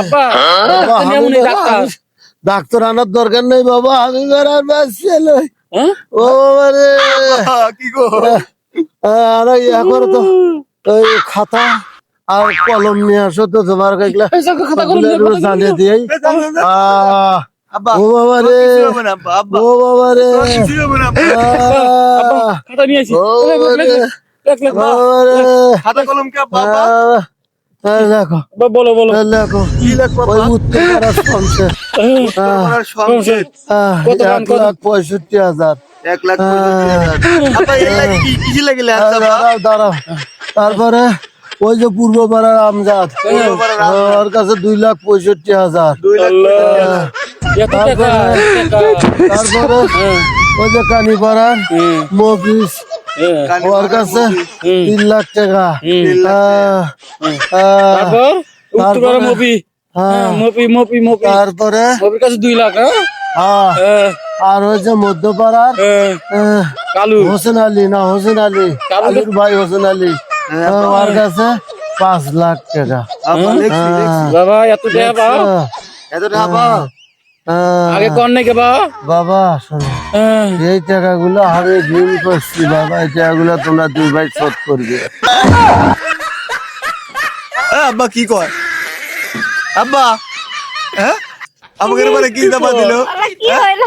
আব্বা বাবা, ডাক্তার নিয়ে মনে ডাক্তার ডাক্তার আনার দরকার নেই বাবা, আমি বেড়ার বাচ্চা হ্যাঁ ও বাবা রে। কি গো আর ইয়া করো তো, ওই খাতা আর কলম নিয়ে আসো তো, তোমার এগুলা এই যে খাতা কলম নিয়ে সবগুলো জানিয়ে দিই। আব্বা ও বাবা রে, কিছু হবে না আব্বা আব্বা ও বাবা রে, কিছু হবে না আব্বা আব্বা খাতা নিয়ে আসি ও বাবা রে, লেখ লেখ ও বাবা রে। খাতা কলম কি আব্বা আব্বা দেখো আব্বা বলো বলো দেখো, কি লেখবো ওই আব্বা? উত্তর পাড়ার সংসার, তোমার সংসার কত দাম, কত? 1,65,000। 1,65,000 আব্বা এর লাগে কি লাগিলে আনছো আব্বা দাঁড়াও দাঁড়াও, তারপরে ওই যে পূর্ব পাড়ার আমজাদ, পূর্ব পাড়ার আমজাদ। ওর কাছে 2,65,000। 2,65,000 এত টাকা তারপরে ওই যে কানিপাড়ার মফিস, ওর কাছে 3,00,000 টাকা। তারপর উত্তরপাড়া মপি হ্যাঁ, মপি মপি মপি তারপরে মপির কাছে 2 লাখ আর ওই যে মধ্যপাড়ার কালু হোসেন আলী, না হোসেন আলী, আলীর ভাই হোসেন আলী, ওর কাছে 5,00,000 টাকা। আব্বা দেখছি বাবা এত টাকা পাও এত টাকা আব্বা আগে কর নাকি বাবা শোনো, এই টাকাগুলো আমি ঋণ করছি বাবা, এই টাকাগুলো তোমরা 2 ভাই শোধ করবে। আব্বা কি কয় আব্বা হ্যাঁ আমাকে কি দাবা দিল কি হইলো